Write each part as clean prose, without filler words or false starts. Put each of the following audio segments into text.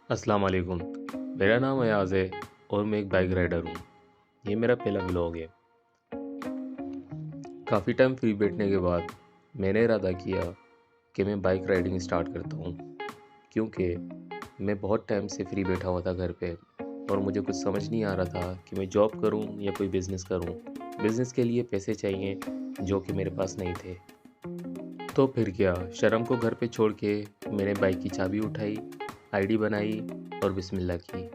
अस्सलाम वालेकुम। मेरा नाम अयाज़ है और मैं एक बाइक राइडर हूँ। ये मेरा पहला व्लॉग है। काफ़ी टाइम फ्री बैठने के बाद मैंने इरादा किया कि मैं बाइक राइडिंग स्टार्ट करता हूँ, क्योंकि मैं बहुत टाइम से फ्री बैठा हुआ था घर पे और मुझे कुछ समझ नहीं आ रहा था कि मैं जॉब करूँ या कोई बिज़नेस करूँ। बिज़नेस के लिए पैसे चाहिए जो कि मेरे पास नहीं थे। तो फिर क्या, शर्म को घर पे छोड़ के मैंने बाइक की चाबी उठाई, आईडी बनाई और बिस्मिल्लाह की।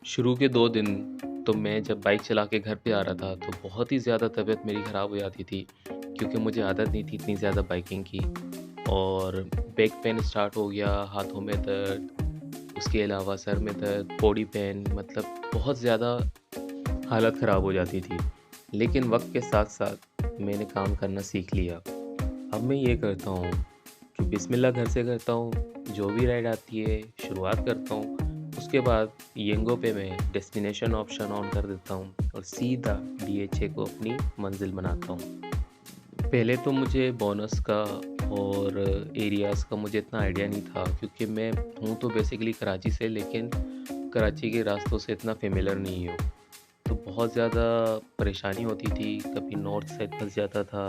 शुरू के 2 दिन तो मैं जब बाइक चला के घर पे आ रहा था तो बहुत ही ज़्यादा तबीयत मेरी ख़राब हो जाती थी, क्योंकि मुझे आदत नहीं थी इतनी ज़्यादा बाइकिंग की। और बैक पेन स्टार्ट हो गया, हाथों में दर्द, उसके अलावा सर में दर्द, बॉडी पेन, मतलब बहुत ज़्यादा हालत ख़राब हो जाती थी। लेकिन वक्त के साथ साथ मैंने काम करना सीख लिया। अब मैं ये करता हूँ कि बिस्मिल्लाह घर से करता हूँ, जो भी राइड आती है शुरुआत करता हूँ, उसके बाद येंगो पे मैं डेस्टिनेशन ऑप्शन ऑन कर देता हूँ और सीधा डीएचए को अपनी मंजिल बनाता हूँ। पहले तो मुझे बोनस का और एरियाज़ का मुझे इतना आइडिया नहीं था, क्योंकि मैं हूँ तो बेसिकली कराची से, लेकिन कराची के रास्तों से इतना फेमिलियर नहीं हूँ। तो बहुत ज़्यादा परेशानी होती थी, कभी नॉर्थ साइड फँस जाता था,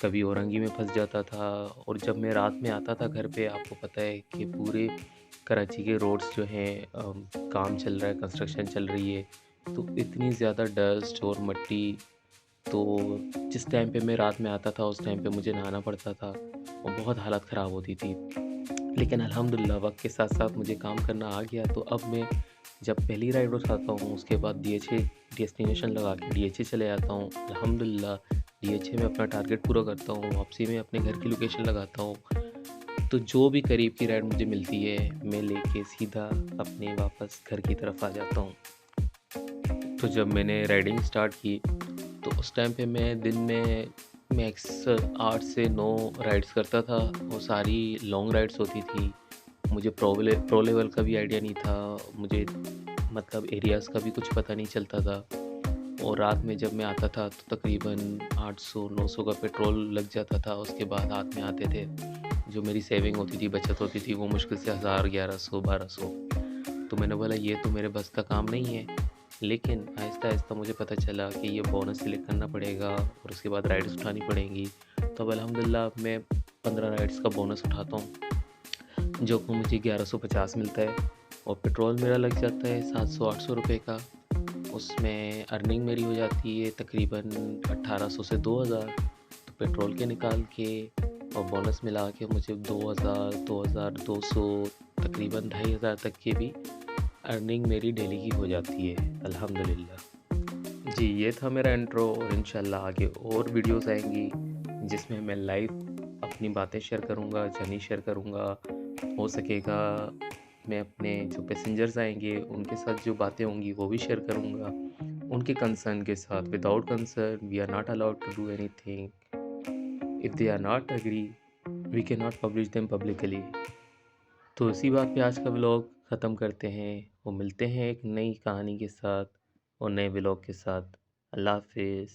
कभी औरंगी में फँस जाता था। और जब मैं रात में आता था घर पे, आपको पता है कि पूरे कराची के रोड्स जो हैं काम चल रहा है, कंस्ट्रक्शन चल रही है, तो इतनी ज़्यादा डस्ट और मिट्टी। तो जिस टाइम पे मैं रात में आता था उस टाइम पे मुझे नहाना पड़ता था और बहुत हालत ख़राब होती थी। लेकिन अल्हम्दुलिल्लाह वक्त के साथ साथ मुझे काम करना आ गया, तो अब मैं जब पहली राइड उठाता हूँ उसके बाद डीएचए डेस्टिनेशन लगा के डीएचए चले जाता हूँ। अल्हम्दुलिल्लाह डीएचए में अपना टारगेट पूरा करता हूँ, वापसी में अपने घर की लोकेशन लगाता हूँ। तो जो भी करीब की राइड मुझे मिलती है मैं लेके सीधा अपने वापस घर की तरफ आ जाता हूँ। तो जब मैंने राइडिंग स्टार्ट की तो उस टाइम पे मैं दिन में मैक्स 8 से 9 राइड्स करता था और सारी लॉन्ग राइड्स होती थी। मुझे प्रो लेवल का भी आइडिया नहीं था, मुझे मतलब एरियाज़ का भी कुछ पता नहीं चलता था। और रात में जब मैं आता था तो तकरीबन 800-900 का पेट्रोल लग जाता था, उसके बाद हाथ में आते थे। जो मेरी सेविंग होती थी, बचत होती थी, वो मुश्किल से 1000, 1100, 1200। तो मैंने बोला ये तो मेरे बस का काम नहीं है। लेकिन आहिस्ता-आहिस्ता मुझे पता चला कि ये बोनस सेलेक्ट करना पड़ेगा और उसके बाद राइड्स उठानी पड़ेंगी। तो अब अल्हम्दुलिल्लाह मैं 15 राइड्स का बोनस उठाता हूँ, जो कि मुझे 1150 मिलता है और पेट्रोल मेरा लग जाता है 700-800 रुपए का। उसमें अर्निंग मेरी हो जाती है तकरीबन 1800 से 2000। तो पेट्रोल के निकाल के और बोनस मिला के मुझे 2000, 2200, तकरीबन 2500 तक की भी अर्निंग मेरी डेली की हो जाती है अल्हम्दुलिल्लाह। जी, ये था मेरा इंट्रो और इंशाल्लाह आगे और वीडियोस आएँगी जिसमें मैं लाइव अपनी बातें शेयर करूँगा, जर्नी शेयर करूँगा। हो सकेगा मैं अपने जो पैसेंजर्स आएँगे उनके साथ जो बातें होंगी वो भी शेयर करूँगा। उनके कंसर्न के साथ, without concern we are not allowed to do anything. If they are not agree we can not publish them publicly. तो इसी बात पे आज का व्लॉग ख़त्म करते हैं और मिलते हैं एक नई कहानी के साथ और नए व्लॉग के साथ। अल्लाह हाफ़िज़।